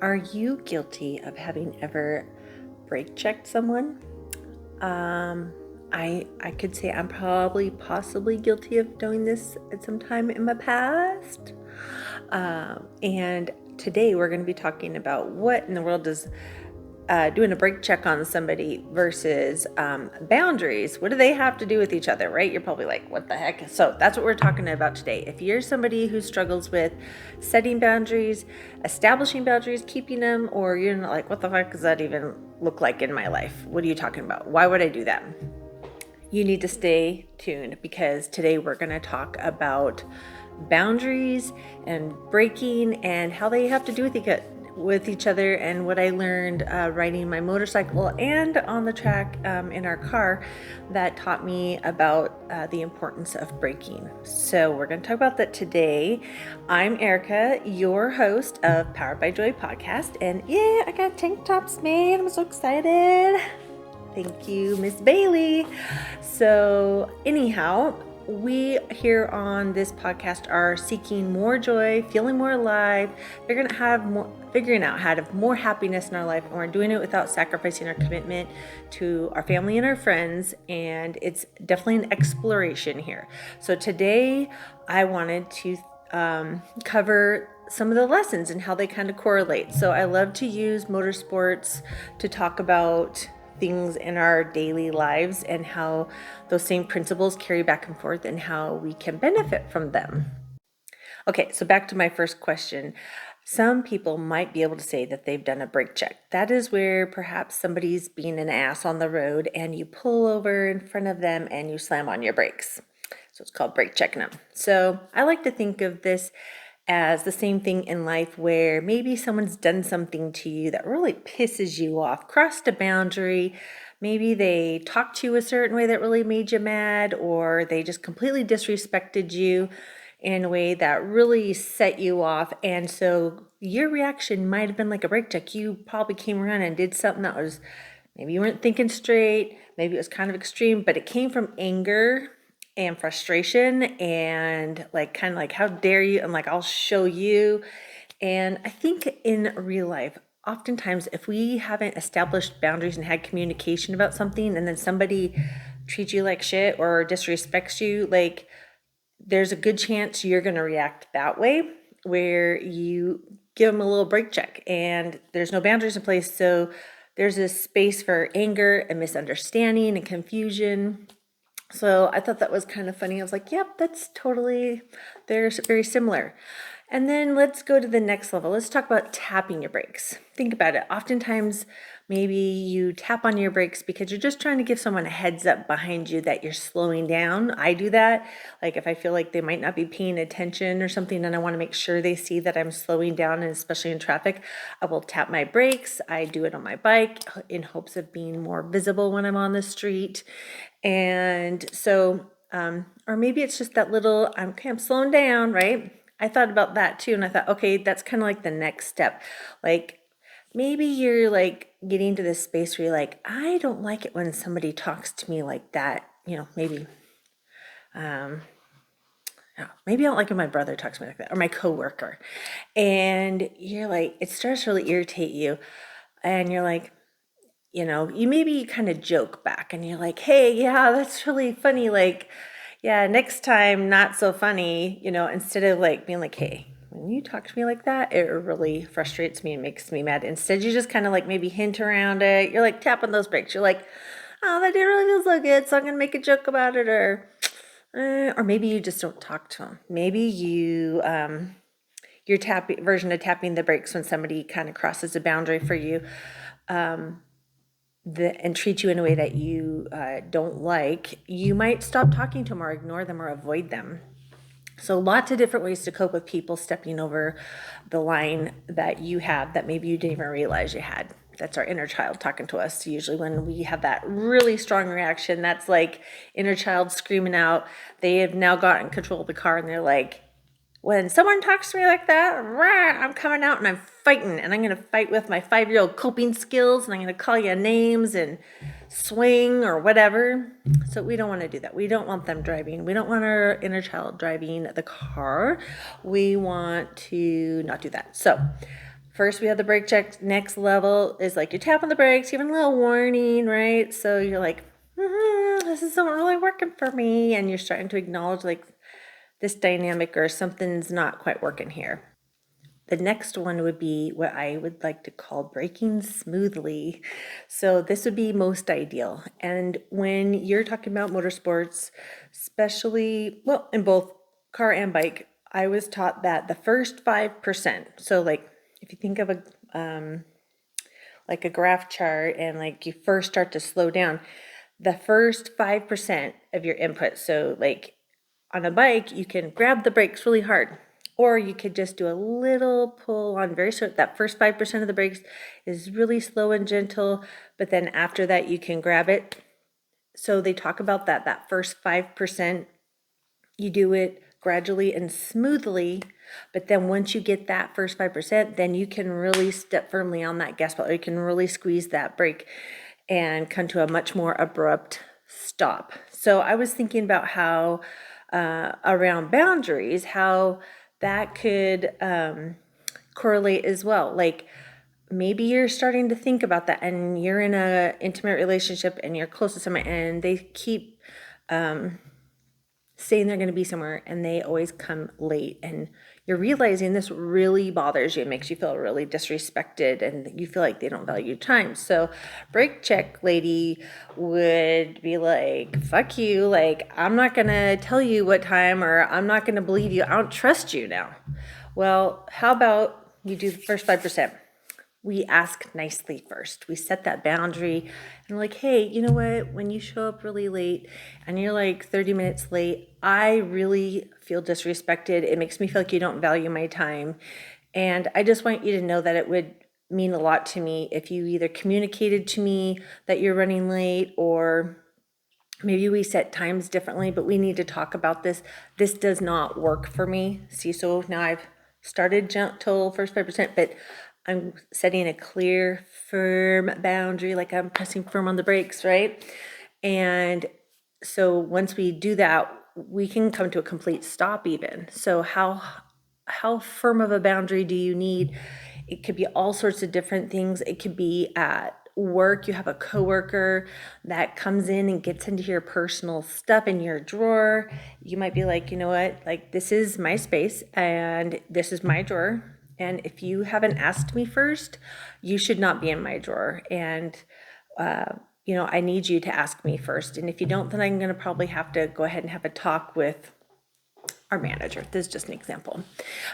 Are you guilty of having ever brake checked someone? I could say I'm possibly guilty of doing this at some time in my past. And today we're going to be talking about what in the world does doing a brake check on somebody versus boundaries. What do they have to do with each other, right? You're probably like, what the heck? So that's what we're talking about today. If you're somebody who struggles with setting boundaries, establishing boundaries, keeping them, or you're not like, what the heck does that even look like in my life? What are you talking about? Why would I do that? You need to stay tuned because today we're going to talk about boundaries and breaking and how they have to do with each other, and what I learned riding my motorcycle and on the track in our car that taught me about the importance of braking. So we're going to talk about that today. I'm Erica, your host of Powered by Joy podcast, and yeah, I got tank tops made. I'm so excited. Thank you, Miss Bailey. So anyhow, we here on this podcast are seeking more joy, feeling more alive, figuring out how to have more happiness in our life, and we're doing it without sacrificing our commitment to our family and our friends, and it's definitely an exploration here. So today I wanted to cover some of the lessons and how they kind of correlate. So I love to use motorsports to talk about things in our daily lives and how those same principles carry back and forth and how we can benefit from them. Okay, so back to my first question. Some people might be able to say that they've done a brake check. That is where perhaps somebody's being an ass on the road and you pull over in front of them and you slam on your brakes. So it's called brake checking them. So I like to think of this as the same thing in life, where maybe someone's done something to you that really pisses you off, crossed a boundary. Maybe they talked to you a certain way that really made you mad, or they just completely disrespected you in a way that really set you off. And so your reaction might have been like a brake check. You probably came around and did something that was, maybe you weren't thinking straight, maybe it was kind of extreme, but it came from anger and frustration and kind of like, how dare you, and like, I'll show you. And I think in real life, oftentimes if we haven't established boundaries and had communication about something, and then somebody treats you like shit or disrespects you, like, there's a good chance you're going to react that way, where you give them a little brake check and there's no boundaries in place. So there's this space for anger and misunderstanding and confusion. So I thought that was kind of funny. I was like, yep, they're very similar. And then let's go to the next level. Let's talk about tapping your brakes. Think about it. Oftentimes, maybe you tap on your brakes because you're just trying to give someone a heads up behind you that you're slowing down. I do that. Like if I feel like they might not be paying attention or something and I want to make sure they see that I'm slowing down, and especially in traffic, I will tap my brakes. I do it on my bike in hopes of being more visible when I'm on the street. And so, or maybe it's just that little, I'm slowing down, right? I thought about that too. And I thought, okay, that's kind of like the next step. Like maybe you're like getting to this space where you're like, I don't like it when somebody talks to me like that. Maybe I don't like when my brother talks to me like that, or my coworker. And you're like, it starts to really irritate you. And you're like, you maybe kind of joke back and you're like, hey, yeah, that's really funny. Like, yeah, next time, not so funny, instead of like being like, hey, when you talk to me like that, it really frustrates me and makes me mad. Instead, you just kind of like maybe hint around it. You're like tapping those brakes. You're like, oh, that didn't really feel so good, so I'm going to make a joke about it. Or maybe you just don't talk to them. Maybe your version of tapping the brakes when somebody kind of crosses a boundary for you, and treat you in a way that you don't like, you might stop talking to them or ignore them or avoid them. So lots of different ways to cope with people stepping over the line that you have that maybe you didn't even realize you had. That's our inner child talking to us. Usually when we have that really strong reaction, that's like inner child screaming out. They have now gotten control of the car and they're like, when someone talks to me like that, I'm coming out and I'm fighting, and I'm going to fight with my 5-year-old coping skills, and I'm going to call you names and swing or whatever. So we don't want to do that. We don't want them driving. We don't want our inner child driving the car. We want to not do that. So First, we have the brake check. Next level is like you're tapping the brakes, giving a little warning, right? So you're like, this isn't really working for me. And you're starting to acknowledge like this dynamic or something's not quite working here. The next one would be what I would like to call braking smoothly. So this would be most ideal. And when you're talking about motorsports, especially, well, in both car and bike, I was taught that the first 5%, so like if you think of like a graph chart and like you first start to slow down, the first 5% of your input, so like on a bike, you can grab the brakes really hard, or you could just do a little pull on very short. That first 5% of the brakes is really slow and gentle, but then after that, you can grab it. So they talk about that first 5%, you do it gradually and smoothly, but then once you get that first 5%, then you can really step firmly on that gas pedal, or you can really squeeze that brake and come to a much more abrupt stop. So I was thinking about how around boundaries, how that could correlate as well. Like maybe you're starting to think about that and you're in a intimate relationship and you're close to someone and they keep saying they're going to be somewhere and they always come late, and you're realizing this really bothers you. It makes you feel really disrespected and you feel like they don't value your time. So brake check lady would be like, fuck you, like I'm not going to tell you what time, or I'm not going to believe you, I don't trust you now. Well, how about you do the first 5%? We ask nicely first. We set that boundary and like, hey, you know what? When you show up really late and you're like 30 minutes late, I really feel disrespected. It makes me feel like you don't value my time. And I just want you to know that it would mean a lot to me if you either communicated to me that you're running late, or maybe we set times differently, but we need to talk about this. This does not work for me. See, so now I've started gentle first 5%, but I'm setting a clear, firm boundary, like I'm pressing firm on the brakes, right? And so once we do that, we can come to a complete stop even. So how firm of a boundary do you need? It could be all sorts of different things. It could be at work, you have a coworker that comes in and gets into your personal stuff in your drawer. You might be like, you know what, like this is my space and this is my drawer. And if you haven't asked me first, you should not be in my drawer. And I need you to ask me first. And if you don't, then I'm going to probably have to go ahead and have a talk with our manager. This is just an example.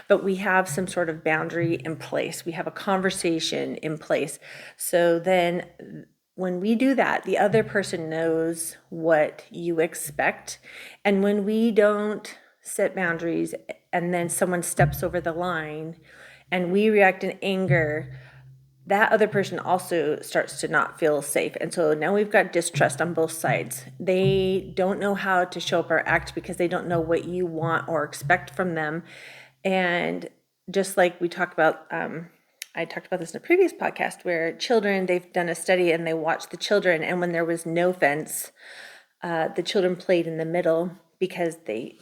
But we have some sort of boundary in place. We have a conversation in place. So then when we do that, the other person knows what you expect. And when we don't set boundaries and then someone steps over the line and we react in anger, that other person also starts to not feel safe. And so now we've got distrust on both sides. They don't know how to show up or act because they don't know what you want or expect from them. And just like we talked about, I talked about this in a previous podcast where children, they've done a study and they watched the children, and when there was no fence, the children played in the middle because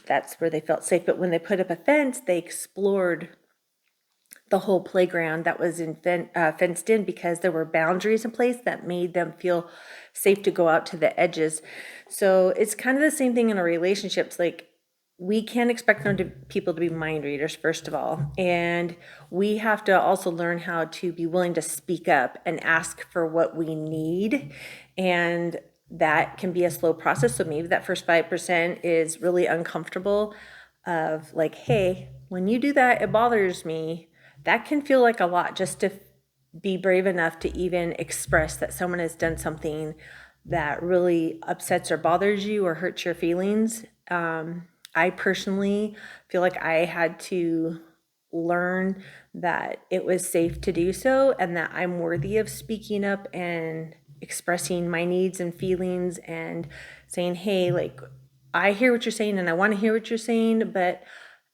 that's where they felt safe. But when they put up a fence, they explored the whole playground that was fenced in because there were boundaries in place that made them feel safe to go out to the edges. So it's kind of the same thing in our relationships. Like we can't expect people to be mind readers, first of all. And we have to also learn how to be willing to speak up and ask for what we need. And that can be a slow process. So maybe that first 5% is really uncomfortable of like, hey, when you do that, it bothers me. That can feel like a lot, just to be brave enough to even express that someone has done something that really upsets or bothers you or hurts your feelings. I personally feel like I had to learn that it was safe to do so and that I'm worthy of speaking up and expressing my needs and feelings and saying, hey, like, I hear what you're saying and I want to hear what you're saying, but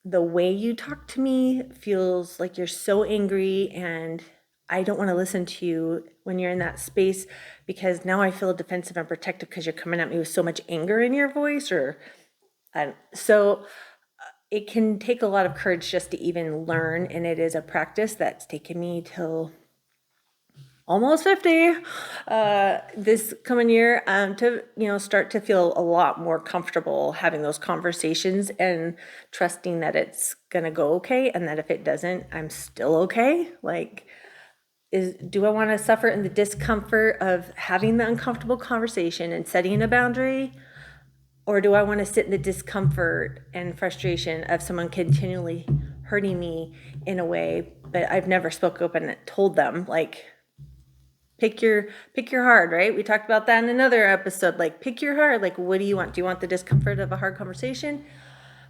the way you talk to me feels like you're so angry and I don't want to listen to you when you're in that space, because now I feel defensive and protective because you're coming at me with so much anger in your voice. Or so it can take a lot of courage just to even learn, and it is a practice that's taken me till almost 50 this coming year, to start to feel a lot more comfortable having those conversations and trusting that it's gonna go okay, and that if it doesn't, I'm still okay. Like, do I want to suffer in the discomfort of having the uncomfortable conversation and setting a boundary? Or do I want to sit in the discomfort and frustration of someone continually hurting me in a way, but I've never spoke up and told them, like, pick your hard, right? We talked about that in another episode. Like, pick your hard. Like, what do you want? Do you want the discomfort of a hard conversation?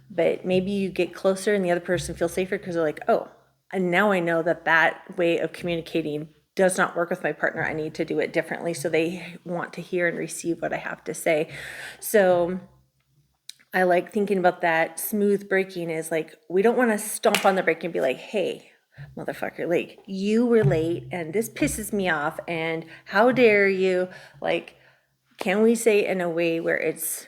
But maybe you get closer and the other person feels safer because they're like, oh, and now I know that way of communicating does not work with my partner. I need to do it differently, so they want to hear and receive what I have to say. So I like thinking about that. Smooth breaking is like, we don't want to stomp on the brake and be like, hey, motherfucker, like, you were late and this pisses me off and how dare you? Like, can we say in a way where it's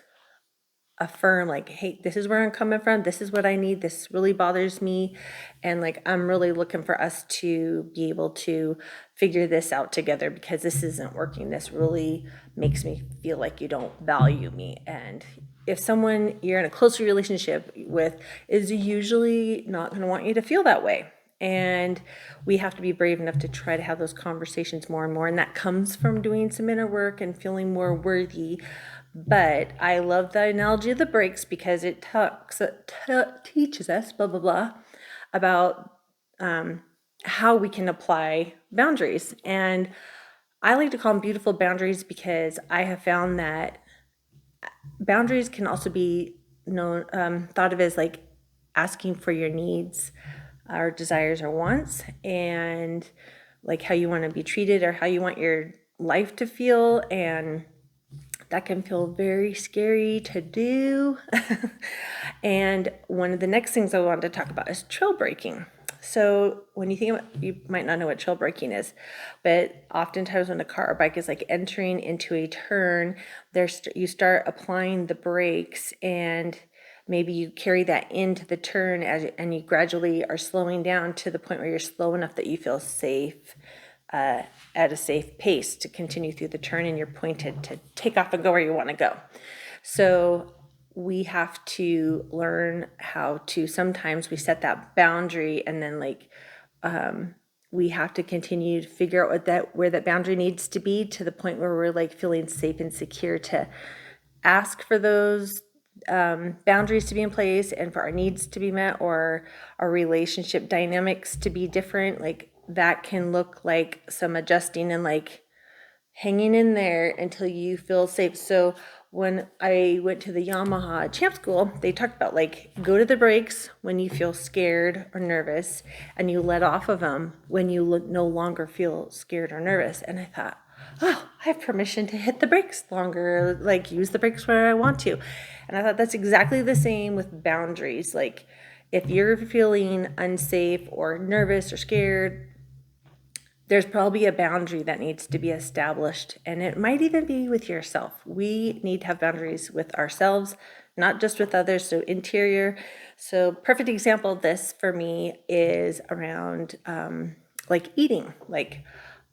affirm, like, hey, this is where I'm coming from, this is what I need, this really bothers me, and like, I'm really looking for us to be able to figure this out together because this isn't working. This really makes me feel like you don't value me. And if someone you're in a closer relationship with is usually not going to want you to feel that way. And we have to be brave enough to try to have those conversations more and more, and that comes from doing some inner work and feeling more worthy. But I love the analogy of the brakes because it teaches us, blah, blah, blah, about how we can apply boundaries. And I like to call them beautiful boundaries because I have found that boundaries can also be thought of as like asking for your needs or desires or wants, and like how you want to be treated or how you want your life to feel. And that can feel very scary to do. And one of the next things I wanted to talk about is trail breaking. So when you think about, you might not know what trail breaking is, but oftentimes when a car or bike is like entering into a turn, you start applying the brakes, and maybe you carry that into the turn and you gradually are slowing down to the point where you're slow enough that you feel safe, at a safe pace to continue through the turn, and you're pointed to take off and go where you want to go. So we have to learn how to, sometimes we set that boundary, and then we have to continue to figure out where that boundary needs to be, to the point where we're like feeling safe and secure to ask for those boundaries to be in place and for our needs to be met, or our relationship dynamics to be different. Like, that can look like some adjusting and like hanging in there until you feel safe. So when I went to the Yamaha champ school, they talked about like, go to the brakes when you feel scared or nervous, and you let off of them when you no longer feel scared or nervous. And I thought, oh, I have permission to hit the brakes longer, like use the brakes where I want to. And I thought that's exactly the same with boundaries. Like, if you're feeling unsafe or nervous or scared, there's probably a boundary that needs to be established, and it might even be with yourself. We need to have boundaries with ourselves, not just with others. So interior. So perfect example of this for me is around like eating. Like,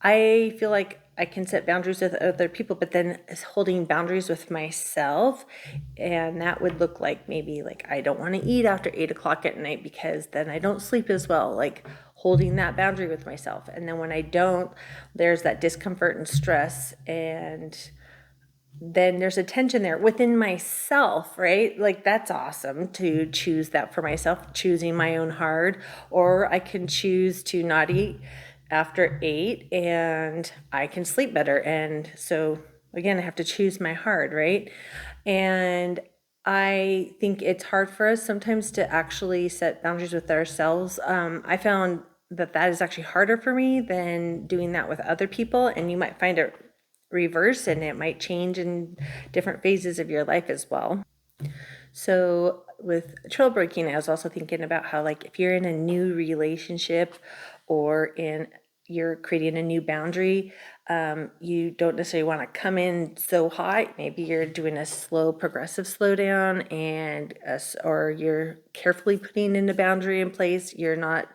I feel like I can set boundaries with other people, but then holding boundaries with myself. And that would look like, maybe like, I don't want to eat after 8 o'clock at night because then I don't sleep as well. Like, holding that boundary with myself. And then when I don't, there's that discomfort and stress, and then there's a tension there within myself, right? Like, that's awesome to choose that for myself, choosing my own hard. Or I can choose to not eat after 8 and I can sleep better. And so again, I have to choose my hard, right? And I think it's hard for us sometimes to actually set boundaries with ourselves. I found that is actually harder for me than doing that with other people, and you might find it reverse, and it might change in different phases of your life as well. So with trail breaking, I was also thinking about how, like, if you're in a new relationship or in you're creating a new boundary, you don't necessarily want to come in so hot. Maybe you're doing a slow, progressive slowdown, or you're carefully putting in a boundary in place. You're not.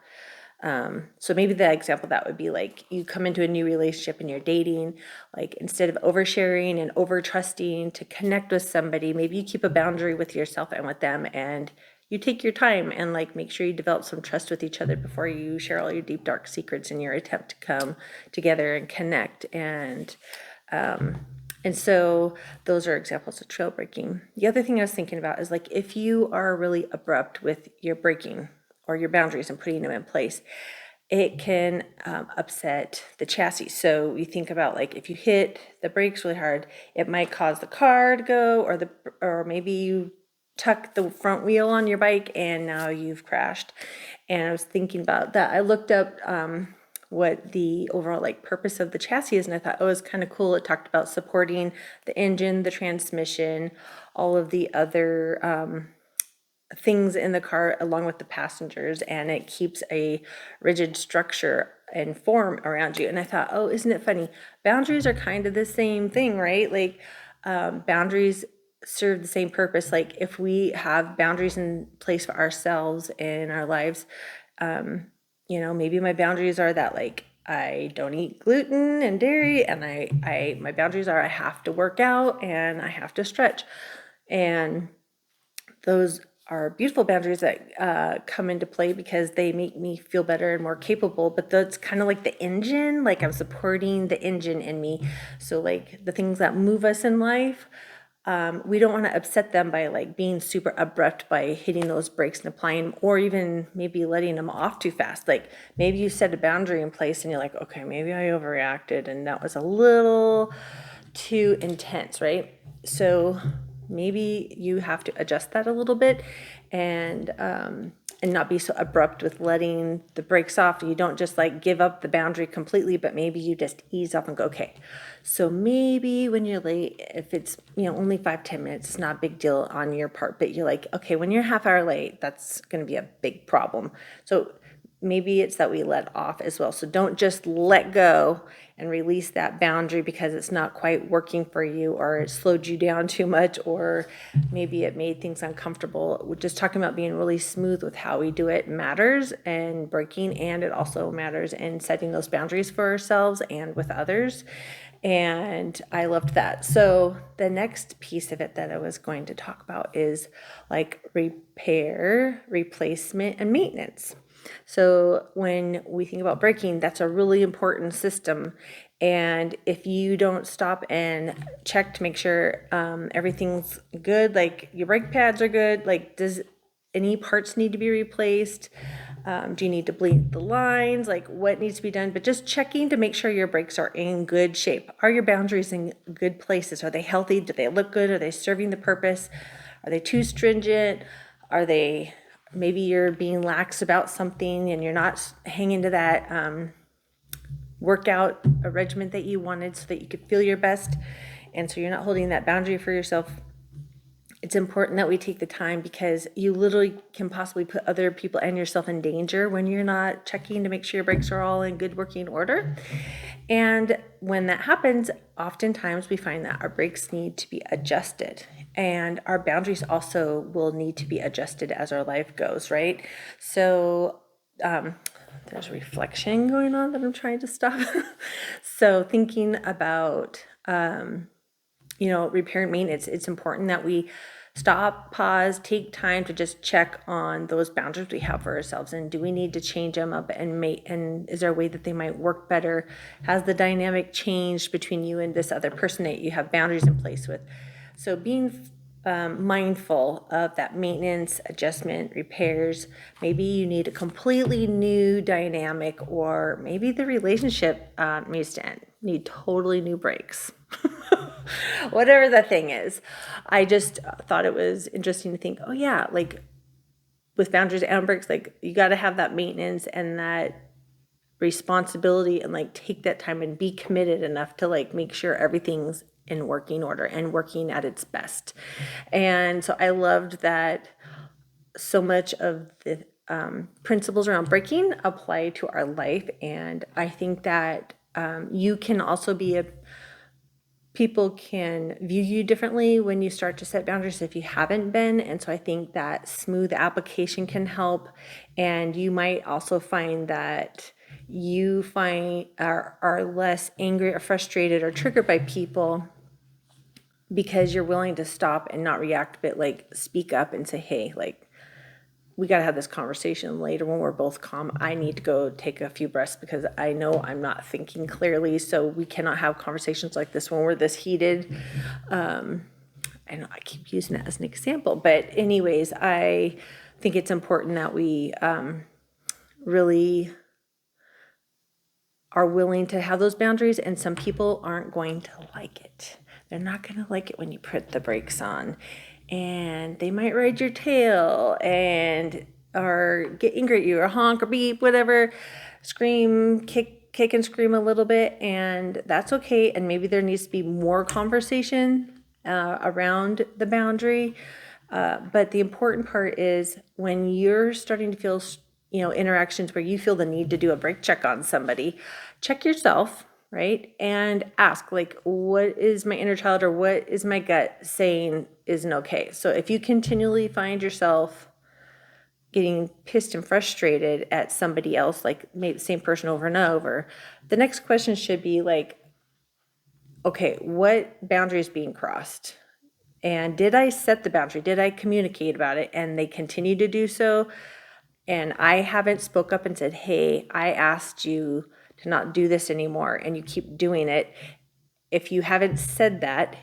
So maybe the example that would be like you come into a new relationship and you're dating, like instead of oversharing and over trusting to connect with somebody, maybe you keep a boundary with yourself and with them, and you take your time and like make sure you develop some trust with each other before you share all your deep dark secrets in your attempt to come together and connect. And so those are examples of trail breaking. The other thing I was thinking about is like if you are really abrupt with your breaking or your boundaries and putting them in place, it can upset the chassis. So you think about like if you hit the brakes really hard, it might cause the car to go, or maybe you tuck the front wheel on your bike and now you've crashed. And I was thinking about that. I looked up what the overall like purpose of the chassis is, and I thought, oh, it's kind of cool. It talked about supporting the engine, the transmission, all of the other things in the car along with the passengers, and it keeps a rigid structure and form around you. And I thought, oh, isn't it funny? Boundaries are kind of the same thing, right? Like boundaries serve the same purpose. Like if we have boundaries in place for ourselves in our lives, maybe my boundaries are that like I don't eat gluten and dairy, and my boundaries are I have to work out and I have to stretch. And those are beautiful boundaries that come into play because they make me feel better and more capable. But that's kind of like the engine, like I'm supporting the engine in me. So like the things that move us in life, we don't want to upset them by like being super abrupt by hitting those brakes and applying them, or even maybe letting them off too fast. Like maybe you set a boundary in place and you're like, okay, maybe I overreacted and that was a little too intense, right? So maybe you have to adjust that a little bit and not be so abrupt with letting the brakes off. You don't just like give up the boundary completely, but maybe you just ease up and go, okay, so maybe when you're late, if it's only 5-10 minutes, it's not a big deal on your part, but you're like, okay, when you're half hour late, that's going to be a big problem. So maybe it's that we let off as well. So don't just let go and release that boundary because it's not quite working for you, or it slowed you down too much, or maybe it made things uncomfortable. We're just talking about being really smooth with how we do it matters, and breaking, and it also matters in setting those boundaries for ourselves and with others. And I loved that. So the next piece of it that I was going to talk about is like repair, replacement, and maintenance. So when we think about braking, that's a really important system. And if you don't stop and check to make sure everything's good, like your brake pads are good, like does any parts need to be replaced? Do you need to bleed the lines? Like what needs to be done? But just checking to make sure your brakes are in good shape. Are your boundaries in good places? Are they healthy? Do they look good? Are they serving the purpose? Are they too stringent? Are they, maybe you're being lax about something and you're not hanging to that workout regimen that you wanted so that you could feel your best. And so you're not holding that boundary for yourself. It's important that we take the time because you literally can possibly put other people and yourself in danger when you're not checking to make sure your brakes are all in good working order. And when that happens, oftentimes we find that our brakes need to be adjusted, and our boundaries also will need to be adjusted as our life goes, right? So there's a reflection going on that I'm trying to stop. So thinking about repair and maintenance, it's important that we stop, pause, take time to just check on those boundaries we have for ourselves, and do we need to change them up, and is there a way that they might work better? Has the dynamic changed between you and this other person that you have boundaries in place with? So being mindful of that maintenance, adjustment, repairs. Maybe you need a completely new dynamic, or maybe the relationship needs to end, need totally new brakes. Whatever the thing is. I just thought it was interesting to think, oh yeah, like with boundaries and brakes, like you got to have that maintenance and that responsibility, and like take that time and be committed enough to like make sure everything's in working order and working at its best. And so I loved that so much of principles around breaking apply to our life. And I think that you can also be people can view you differently when you start to set boundaries if you haven't been. And so I think that smooth application can help. And you might also find that you are less angry or frustrated or triggered by people because you're willing to stop and not react, but like speak up and say, hey, like, we got to have this conversation later when we're both calm. I need to go take a few breaths because I know I'm not thinking clearly. So we cannot have conversations like this when we're this heated. I know I keep using that as an example, but anyways, I think it's important that we really are willing to have those boundaries, and some people aren't going to like it. They're not going to like it when you put the brakes on, and they might ride your tail and or get angry at you or honk or beep, whatever, scream, kick and scream a little bit, and that's okay. And maybe there needs to be more conversation around the boundary. But the important part is when you're starting to feel, interactions where you feel the need to do a brake check on somebody, check yourself, right? And ask, like, what is my inner child or what is my gut saying isn't okay? So if you continually find yourself getting pissed and frustrated at somebody else, like maybe the same person over and over, the next question should be like, okay, what boundary is being crossed? And did I set the boundary? Did I communicate about it? And they continue to do so. And I haven't spoke up and said, hey, I asked you to not do this anymore, and you keep doing it. If you haven't said that,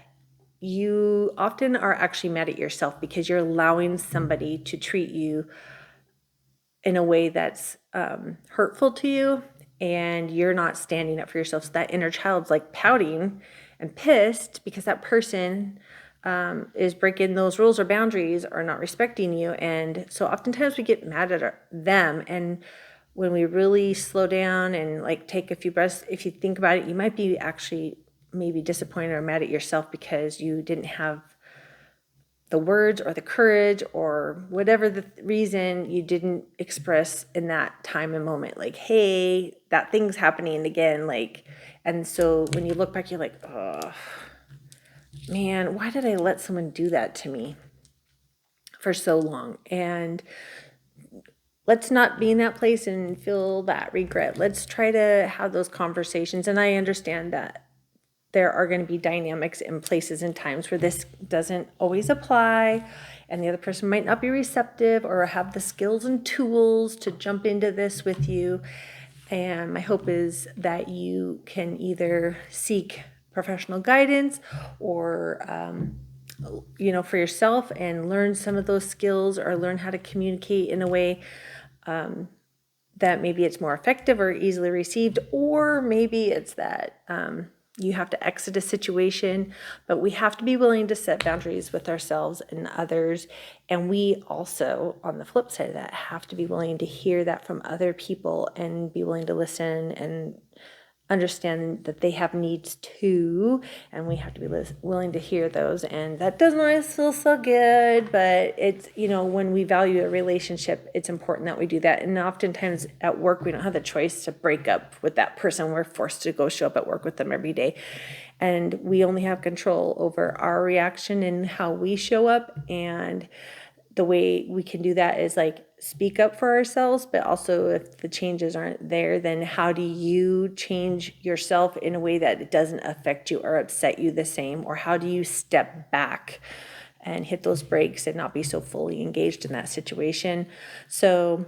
you often are actually mad at yourself because you're allowing somebody to treat you in a way that's hurtful to you, and you're not standing up for yourself. So that inner child's like pouting and pissed because that person is breaking those rules or boundaries or not respecting you. And so oftentimes we get mad at them. And when we really slow down and like take a few breaths, if you think about it, you might be actually maybe disappointed or mad at yourself because you didn't have the words or the courage or whatever the reason you didn't express in that time and moment, like, hey, that thing's happening again. Like, and so when you look back, you're like, oh man, why did I let someone do that to me for so long? And let's not be in that place and feel that regret. Let's try to have those conversations. And I understand that there are going to be dynamics in places and times where this doesn't always apply, and the other person might not be receptive or have the skills and tools to jump into this with you. And my hope is that you can either seek professional guidance or for yourself and learn some of those skills or learn how to communicate in a way that maybe it's more effective or easily received, or maybe it's that you have to exit a situation. But we have to be willing to set boundaries with ourselves and others. And we also, on the flip side of that, have to be willing to hear that from other people and be willing to listen and understand that they have needs too, and we have to be willing to hear those. And that doesn't always feel so good, but it's, when we value a relationship, it's important that we do that. And oftentimes at work, we don't have the choice to break up with that person. We're forced to go show up at work with them every day, and we only have control over our reaction and how we show up. And the way we can do that is like speak up for ourselves, but also if the changes aren't there, then how do you change yourself in a way that it doesn't affect you or upset you the same? Or how do you step back and hit those brakes and not be so fully engaged in that situation? So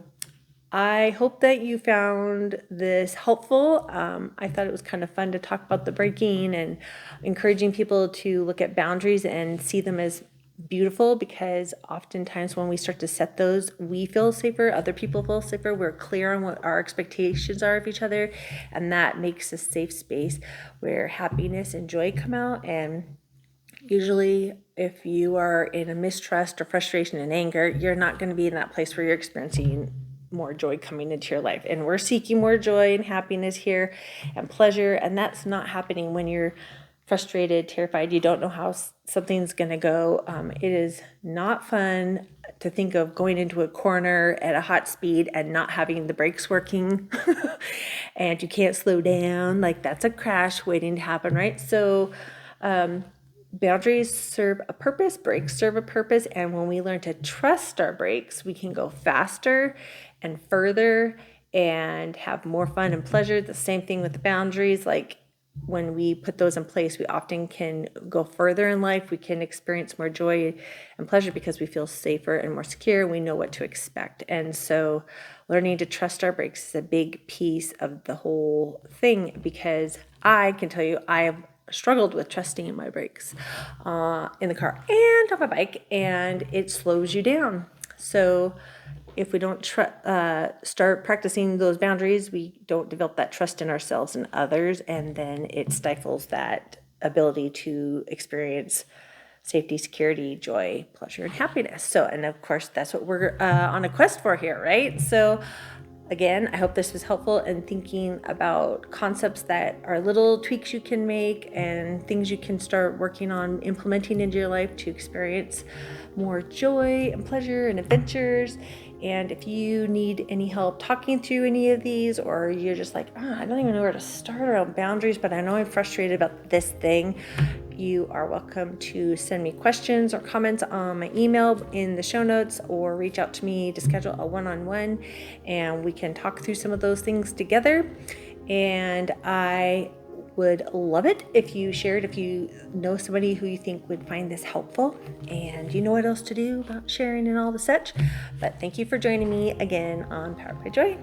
I hope that you found this helpful. I thought it was kind of fun to talk about the braking and encouraging people to look at boundaries and see them as beautiful, because oftentimes when we start to set those, we feel safer, other people feel safer, we're clear on what our expectations are of each other, and that makes a safe space where happiness and joy come out. And usually if you are in a mistrust or frustration and anger, you're not going to be in that place where you're experiencing more joy coming into your life. And we're seeking more joy and happiness here and pleasure, and that's not happening when you're frustrated, terrified, you don't know how something's going to go. It is not fun to think of going into a corner at a hot speed and not having the brakes working and you can't slow down, like that's a crash waiting to happen, right? So boundaries serve a purpose, brakes serve a purpose, and when we learn to trust our brakes, we can go faster and further and have more fun and pleasure. The same thing with the boundaries, like when we put those in place, we often can go further in life. We can experience more joy and pleasure because we feel safer and more secure. We know what to expect. And so learning to trust our brakes is a big piece of the whole thing, because I can tell you I have struggled with trusting in my brakes in the car and on my bike, and it slows you down. So if we don't start practicing those boundaries, we don't develop that trust in ourselves and others, and then it stifles that ability to experience safety, security, joy, pleasure, and happiness. So, and of course, that's what we're on a quest for here, right? So again, I hope this was helpful in thinking about concepts that are little tweaks you can make and things you can start working on implementing into your life to experience more joy and pleasure and adventures. And if you need any help talking through any of these, or you're just like, I don't even know where to start around boundaries, but I know I'm frustrated about this thing, you are welcome to send me questions or comments on my email in the show notes, or reach out to me to schedule a one-on-one and we can talk through some of those things together. And I would love it if you shared, if you know somebody who you think would find this helpful, and you know what else to do about sharing and all the such. But thank you for joining me again on Powered by Joy.